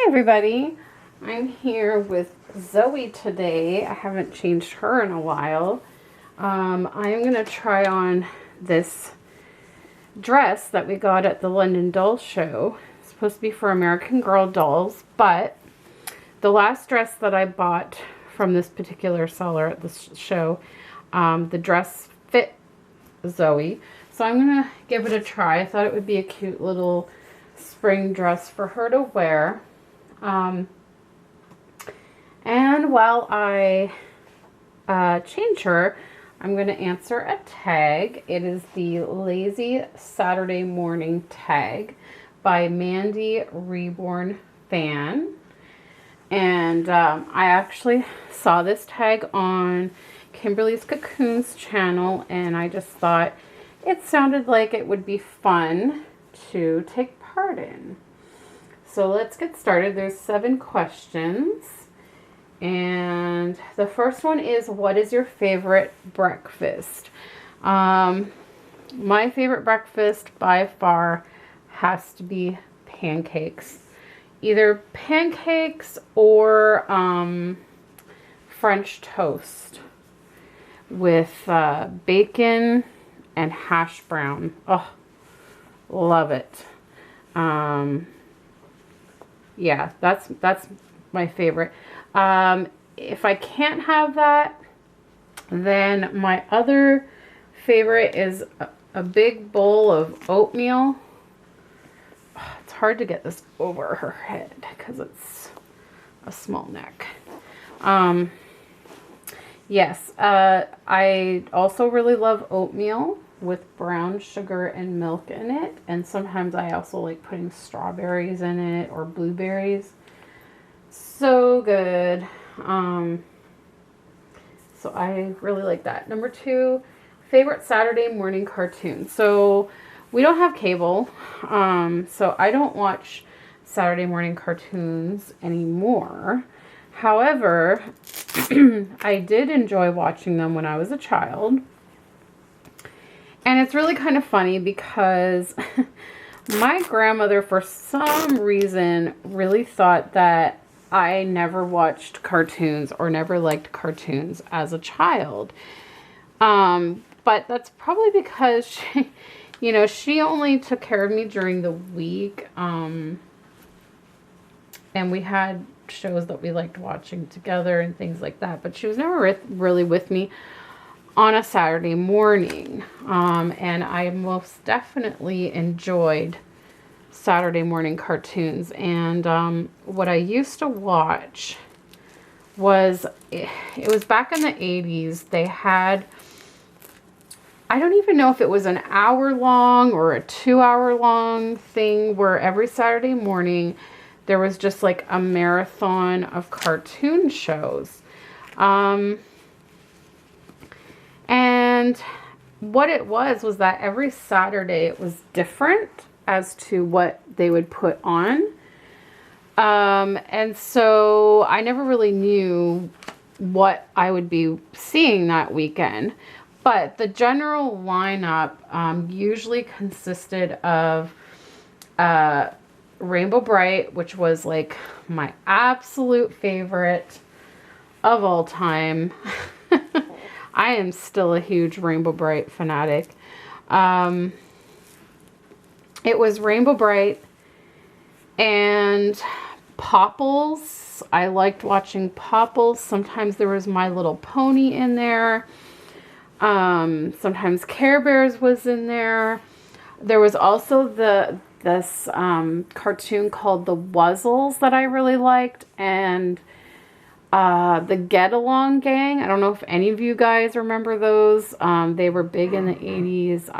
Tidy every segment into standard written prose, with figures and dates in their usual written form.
everybody, I'm here with Zoe today. I haven't changed her in a while. I'm going to try on this dress that we got at the London Doll Show. It's supposed to be for American Girl dolls, but the last dress that I bought from this particular seller at the show, the dress fit Zoe. So I'm going to give it a try. I thought it would be a cute little spring dress for her to wear. And while I change her, I'm going to answer a tag. It is the Lazy Saturday Morning tag by Mandy Reborn Fan. And I actually saw this tag on Kimberly's Cocoons channel, and I just thought it sounded like it would be fun to take part in. So let's get started. There's 7 questions. And the first one is, what is your favorite breakfast? My favorite breakfast by far has to be pancakes. Either pancakes or French toast with bacon and hash brown. Oh, love it. Yeah, that's my favorite. If I can't have that, then my other favorite is a big bowl of oatmeal. Oh, it's hard to get this over her head because it's a small neck. Yes, I also really love oatmeal with brown sugar and milk in it, and sometimes I also like putting strawberries in it or blueberries. So good. So I really like that. Number 2, favorite Saturday morning cartoon. So we don't have cable, so I don't watch Saturday morning cartoons anymore. However, I did enjoy watching them when I was a child. And it's really kind of funny because my grandmother, for some reason, really thought that I never watched cartoons or never liked cartoons as a child. But that's probably because she, she only took care of me during the week. And we had shows that we liked watching together and things like that. But she was never really with me on a Saturday morning. And I most definitely enjoyed Saturday morning cartoons. And what I used to watch was, it was back in the 80s. They had, I don't even know if it was an hour long or a 2-hour long thing where every Saturday morning there was just like a marathon of cartoon shows. And what it was that every Saturday it was different as to what they would put on. And so I never really knew what I would be seeing that weekend. But the general lineup usually consisted of Rainbow Bright, which was like my absolute favorite of all time. I am still a huge Rainbow Bright fanatic. It was Rainbow Bright and Popples. I liked watching Popples. Sometimes there was My Little Pony in there. Sometimes Care Bears was in there. There was also this cartoon called The Wuzzles that I really liked, and the Get Along Gang. I don't know if any of you guys remember those. They were big in the 80s.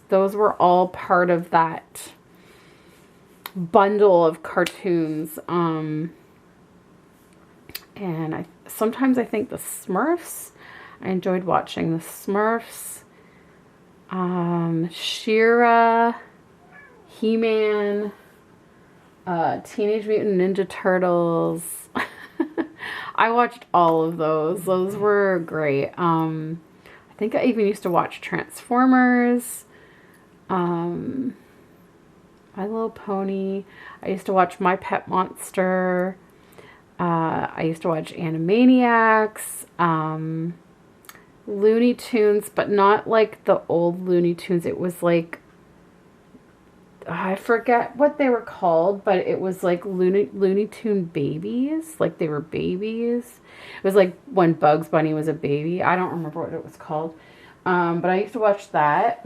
Those were all part of that bundle of cartoons. And sometimes I think the Smurfs. I enjoyed watching the Smurfs. She-Ra, He-Man, Teenage Mutant Ninja Turtles. I watched all of those. Those were great. I think I even used to watch Transformers. My Little Pony. I used to watch My Pet Monster. I used to watch Animaniacs. Looney Tunes, but not like the old Looney Tunes. It was like, I forget what they were called, but it was like Looney Tune babies. Like they were babies. It was like when Bugs Bunny was a baby. I don't remember what it was called. But I used to watch that.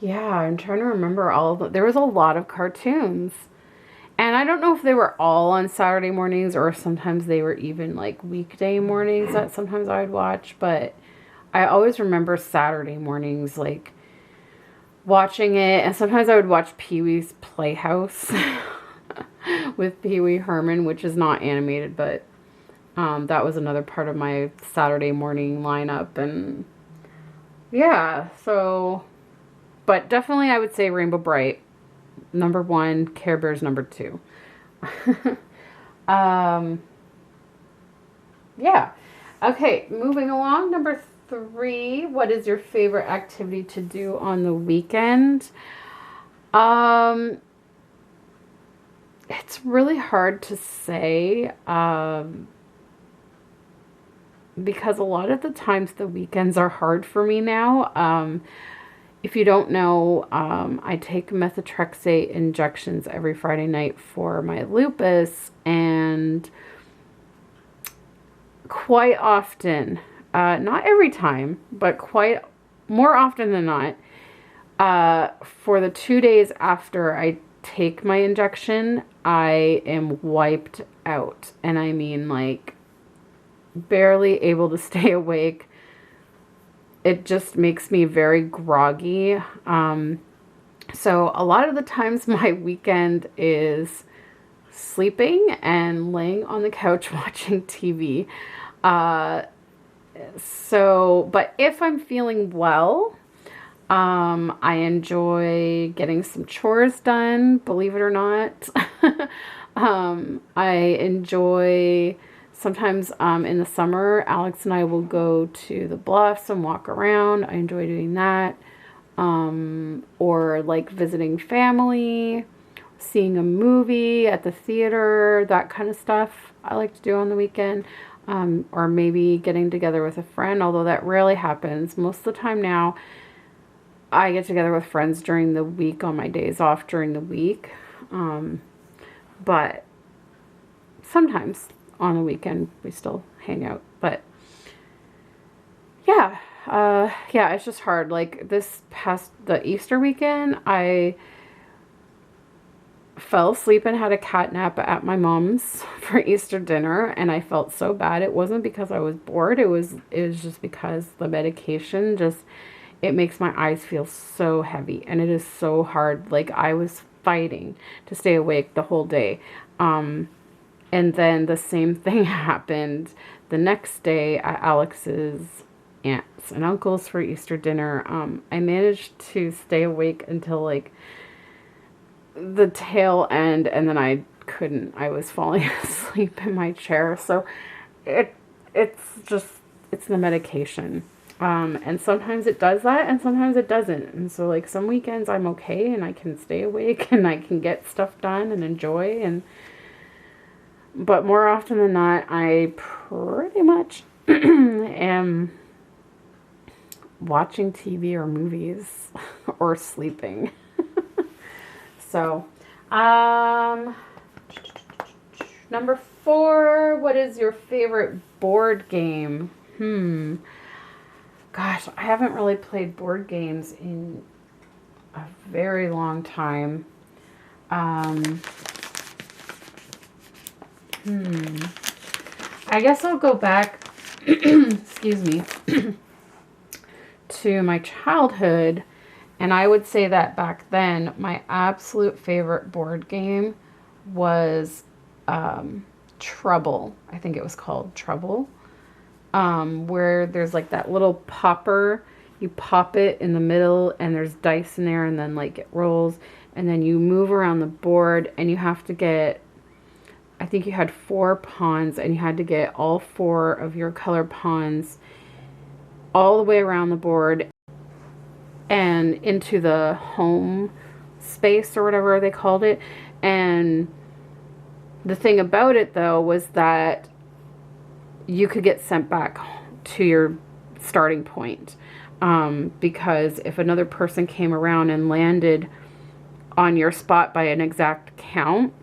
Yeah, I'm trying to remember all of them. There was a lot of cartoons. And I don't know if they were all on Saturday mornings or sometimes they were even like weekday mornings that sometimes I would watch. But I always remember Saturday mornings like watching it. And sometimes I would watch Pee-wee's Playhouse with Pee-wee Herman, which is not animated, but that was another part of my Saturday morning lineup. And yeah, so, but definitely I would say Rainbow Bright number 1, Care Bears number 2. Yeah. Okay, moving along. Number 3, what is your favorite activity to do on the weekend? It's really hard to say, because a lot of the times the weekends are hard for me now. If you don't know, I take methotrexate injections every Friday night for my lupus, and quite often, not every time, but quite more often than not, for the 2 days after I take my injection, I am wiped out. And I mean like barely able to stay awake. It just makes me very groggy. So a lot of the times my weekend is sleeping and laying on the couch watching TV. But if I'm feeling well, I enjoy getting some chores done, believe it or not. I enjoy, sometimes in the summer, Alex and I will go to the bluffs and walk around. I enjoy doing that. Or like visiting family, seeing a movie at the theater, that kind of stuff I like to do on the weekend. Or maybe getting together with a friend, although that rarely happens. Most of the time now, I get together with friends during the week on my days off during the week. But sometimes on the weekend we still hang out. But yeah, it's just hard. Like the Easter weekend, I fell asleep and had a cat nap at my mom's for Easter dinner, and I felt so bad. It wasn't because I was bored. It was just because the medication it makes my eyes feel so heavy, and it is so hard. Like I was fighting to stay awake the whole day. And then the same thing happened the next day at Alex's aunts and uncles for Easter dinner. I managed to stay awake until like the tail end, and then I couldn't. I was falling asleep in my chair. So it's the medication. And sometimes it does that and sometimes it doesn't. And so like some weekends I'm okay and I can stay awake and I can get stuff done and enjoy, but more often than not, I pretty much am watching TV or movies or sleeping. So, number 4, what is your favorite board game? Gosh, I haven't really played board games in a very long time. I guess I'll go back, excuse me, to my childhood, and I would say that back then, my absolute favorite board game was Trouble. I think it was called Trouble. Where there's like that little popper, you pop it in the middle and there's dice in there, and then like it rolls, and then you move around the board, and you have to get, I think you had 4 pawns, and you had to get all 4 of your color pawns all the way around the board. and into the home space or whatever they called it. And the thing about it though was that you could get sent back to your starting point, because if another person came around and landed on your spot by an exact count,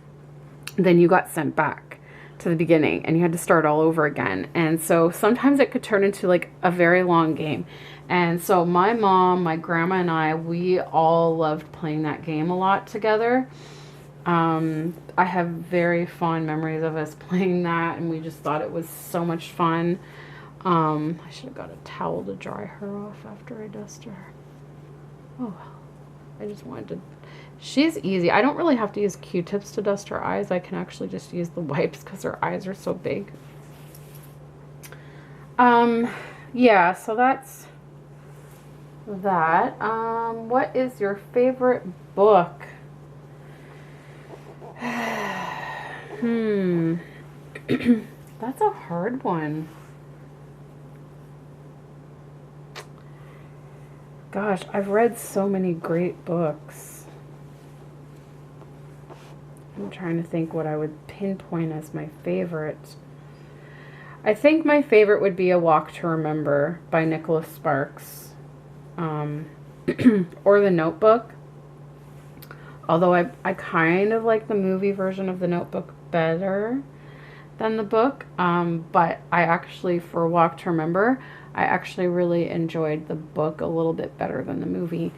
then you got sent back to the beginning and you had to start all over again. And so sometimes it could turn into like a very long game. And so my mom, my grandma, and I, we all loved playing that game a lot together. I have very fond memories of us playing that, and we just thought it was so much fun. I should have got a towel to dry her off after I dusted her. Oh, I just wanted to... She's easy. I don't really have to use Q-tips to dust her eyes. I can actually just use the wipes because her eyes are so big. Yeah, so that's that. What is your favorite book? That's a hard one. Gosh, I've read so many great books. I'm trying to think what I would pinpoint as my favorite. I think my favorite would be A Walk to Remember by Nicholas Sparks, or The Notebook. Although I kind of like the movie version of The Notebook better than the book. But I actually, for A Walk to Remember, I actually really enjoyed the book a little bit better than the movie.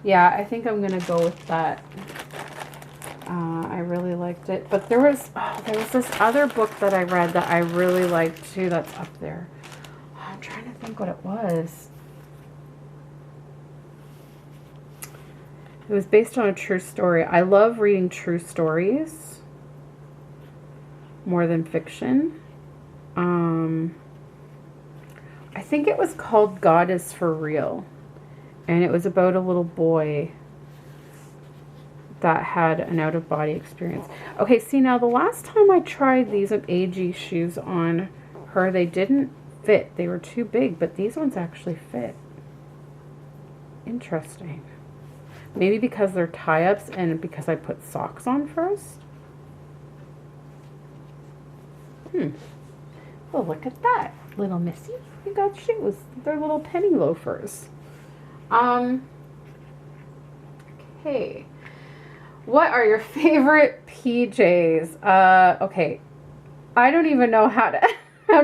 Yeah, I think I'm going to go with that. I really liked it. But there was this other book that I read that I really liked too that's up there. I'm trying to think what it was. It was based on a true story. I love reading true stories more than fiction. I think it was called God is for Real. And it was about a little boy that had an out-of-body experience. Okay, see, now the last time I tried these AG shoes on her, they didn't fit. They were too big, but these ones actually fit. Interesting. Maybe because they're tie-ups and because I put socks on first. Well, look at that. Little Missy, you got shoes. They're little penny loafers. Okay. What are your favorite PJs? Okay. I don't even know how to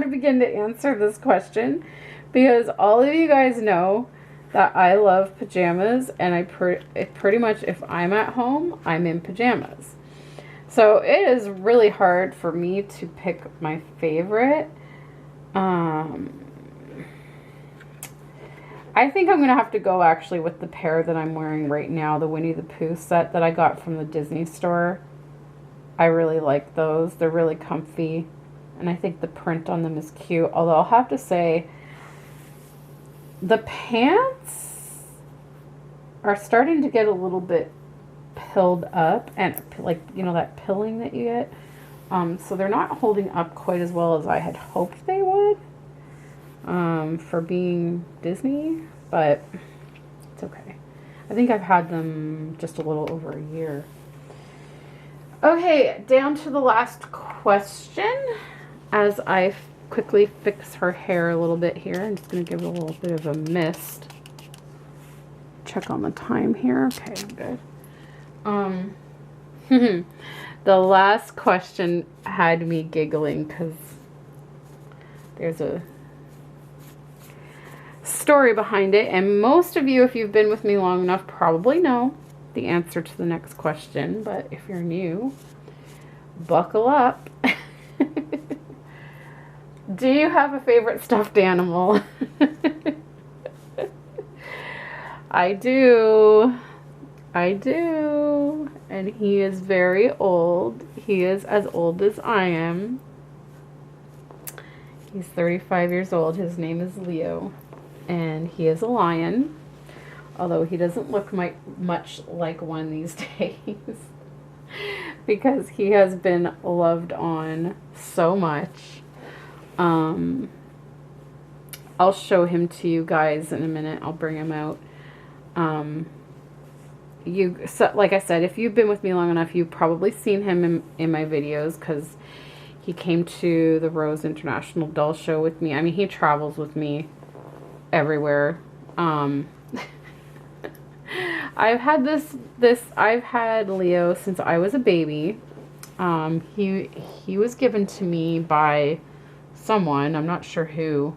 begin to answer this question, because all of you guys know that I love pajamas, and pretty much if I'm at home, I'm in pajamas. So it is really hard for me to pick my favorite. I think I'm going to have to go actually with the pair that I'm wearing right now, the Winnie the Pooh set that I got from the Disney store. I really like those. They're really comfy, and I think the print on them is cute. Although I'll have to say, the pants are starting to get a little bit pilled up, and like, you know, that pilling that you get. So they're not holding up quite as well as I had hoped they would, for being Disney, but it's okay. I think I've had them just a little over a year. Okay, down to the last question as I quickly fix her hair a little bit here. I'm just going to give it a little bit of a mist. Check on the time here. Okay, I'm good. The last question had me giggling because there's a story behind it, and most of you, if you've been with me long enough, probably know the answer to the next question, but if you're new, buckle up. Do you have a favorite stuffed animal? I do. I do. And he is very old. He is as old as I am. He's 35 years old. His name is Leo. And he is a lion. Although he doesn't look much like one these days. Because he has been loved on so much. I'll show him to you guys in a minute. I'll bring him out. Like I said, if you've been with me long enough, you've probably seen him in my videos, because he came to the Rose International Doll Show with me. I mean, he travels with me everywhere. I've had I've had Leo since I was a baby. He was given to me by someone. I'm not sure who.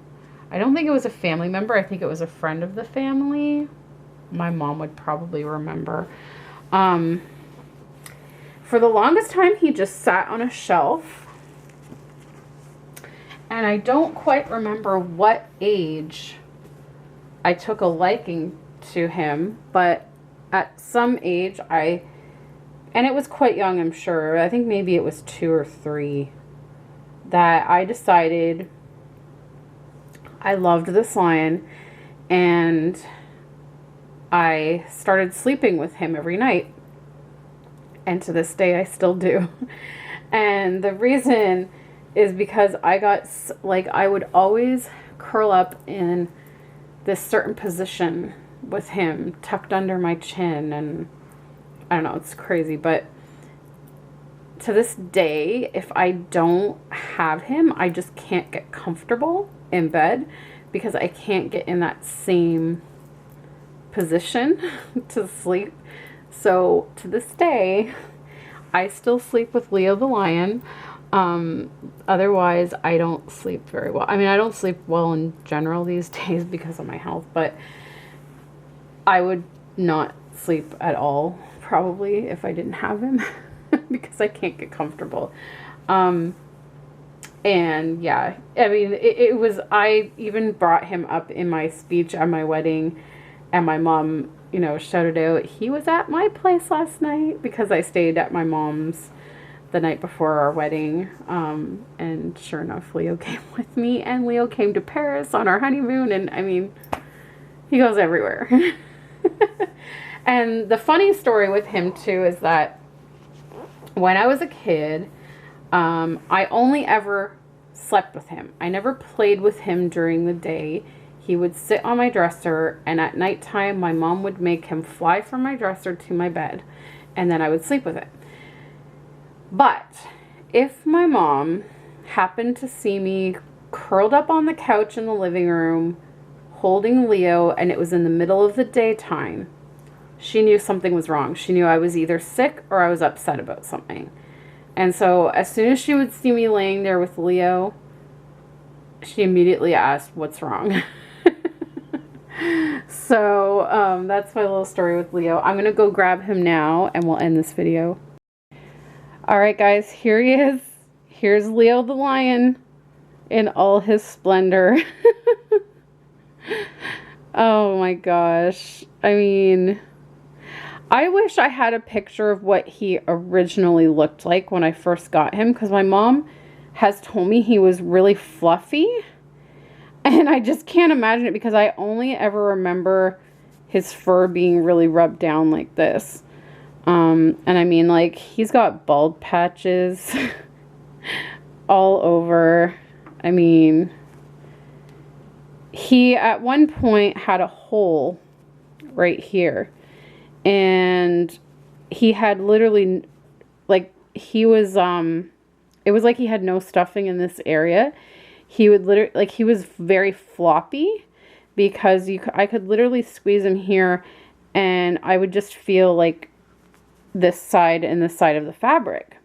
I don't think it was a family member. I think it was a friend of the family. My mom would probably remember. For the longest time, he just sat on a shelf. And I don't quite remember what age I took a liking to him, but at some age and it was quite young, I'm sure. I think maybe it was 2 or 3, that I decided I loved this lion, and I started sleeping with him every night. And to this day, I still do. And the reason is because I would always curl up in this certain position with him, tucked under my chin, and I don't know, it's crazy, but to this day, if I don't have him, I just can't get comfortable in bed, because I can't get in that same position to sleep. So to this day, I still sleep with Leo the lion. Otherwise, I don't sleep very well. I mean, I don't sleep well in general these days because of my health, but I would not sleep at all, probably, if I didn't have him, because I can't get comfortable. And yeah, I mean, I even brought him up in my speech at my wedding, and my mom, shouted out, "He was at my place last night," because I stayed at my mom's the night before our wedding. And sure enough, Leo came with me, and Leo came to Paris on our honeymoon, and I mean, he goes everywhere. And the funny story with him too is that when I was a kid, I only ever slept with him. I never played with him during the day. He would sit on my dresser, and at nighttime, my mom would make him fly from my dresser to my bed, and then I would sleep with it. But if my mom happened to see me curled up on the couch in the living room, holding Leo, and it was in the middle of the daytime, she knew something was wrong. She knew I was either sick or I was upset about something. And so as soon as she would see me laying there with Leo, she immediately asked, "What's wrong?" So that's my little story with Leo. I'm going to go grab him now, and we'll end this video. All right, guys, here he is. Here's Leo the lion in all his splendor. Oh my gosh. I mean, I wish I had a picture of what he originally looked like when I first got him, because my mom has told me he was really fluffy, and I just can't imagine it, because I only ever remember his fur being really rubbed down like this. And I mean, like, he's got bald patches all over. I mean, he at one point had a hole right here, and he had literally, like, he was it was like he had no stuffing in this area. He would literally, like, he was very floppy, because I could literally squeeze him here, and I would just feel like this side and this side of the fabric.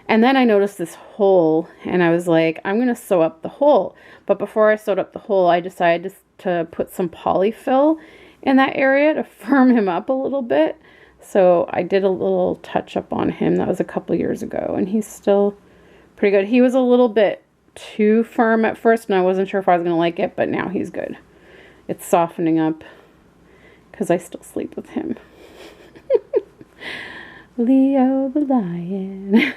And then I noticed this hole, and I was like, I'm going to sew up the hole. But before I sewed up the hole, I decided to put some polyfill in that area to firm him up a little bit. So I did a little touch up on him. That was a couple years ago, and he's still pretty good. He was a little bit too firm at first, and I wasn't sure if I was going to like it, but now he's good. It's softening up, because I still sleep with him. Leo the lion.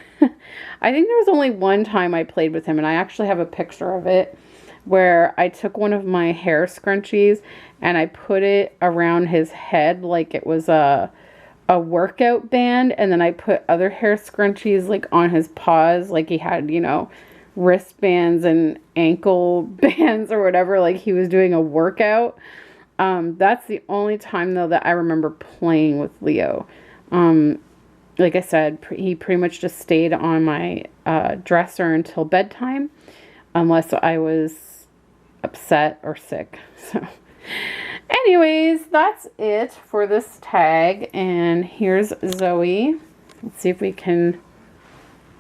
I think there was only one time I played with him, and I actually have a picture of it, where I took one of my hair scrunchies and I put it around his head like it was a workout band, and then I put other hair scrunchies like on his paws, like he had, wristbands and ankle bands or whatever, like he was doing a workout. That's the only time though that I remember playing with Leo. Like I said, he pretty much just stayed on my dresser until bedtime, unless I was upset or sick. So anyways, that's it for this tag. And here's Zoe. Let's see if we can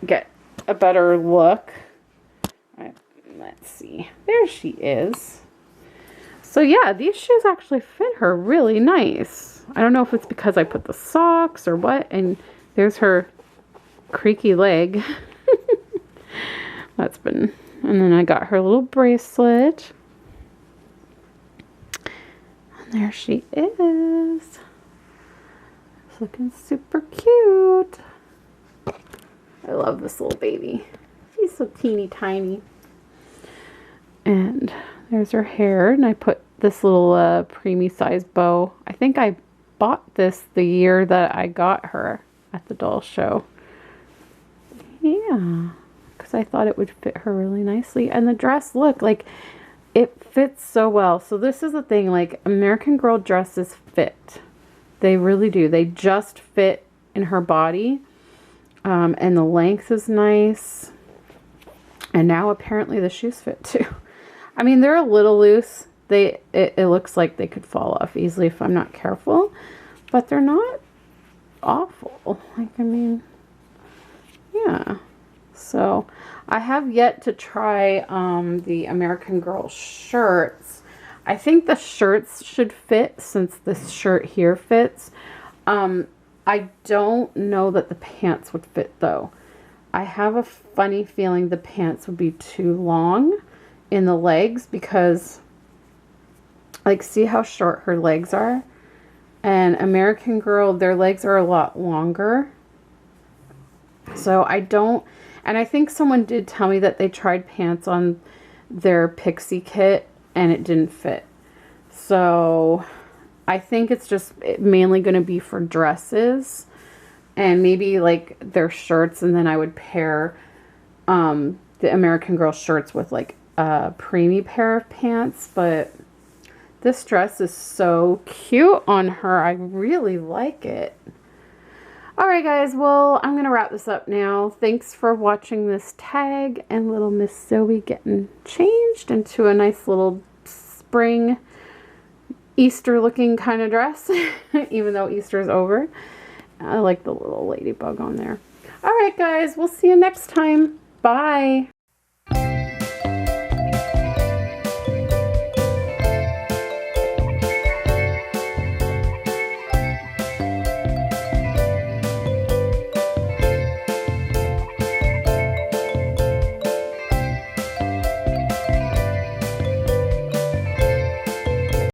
get a better look. Let's see. There she is. So yeah, these shoes actually fit her really nice. I don't know if it's because I put the socks or what. And there's her creaky leg. That's been... And then I got her little bracelet. And there she is. It's looking super cute. I love this little baby. She's so teeny tiny. And there's her hair. And I put this little preemie size bow. I think I bought this the year that I got her at the doll show. Yeah. Because I thought it would fit her really nicely. And the dress, look, like, it fits so well. So this is the thing, like, American Girl dresses fit. They really do. They just fit in her body. And the length is nice. And now apparently the shoes fit too. I mean, they're a little loose. It looks like they could fall off easily if I'm not careful. But they're not awful. Like, I mean, yeah. So I have yet to try the American Girl shirts. I think the shirts should fit since this shirt here fits. I don't know that the pants would fit though. I have a funny feeling the pants would be too long in the legs because, like, see how short her legs are? And American Girl, their legs are a lot longer. So I don't, and I think someone did tell me that they tried pants on their Pixie kit and it didn't fit. So I think it's just mainly going to be for dresses and maybe like their shirts. And then I would pair the American Girl shirts with like a preemie pair of pants. But this dress is so cute on her. I really like it. Alright guys, well, I'm going to wrap this up now. Thanks for watching this tag and little Miss Zoe getting changed into a nice little spring Easter looking kind of dress, even though Easter's over. I like the little ladybug on there. Alright guys, we'll see you next time. Bye!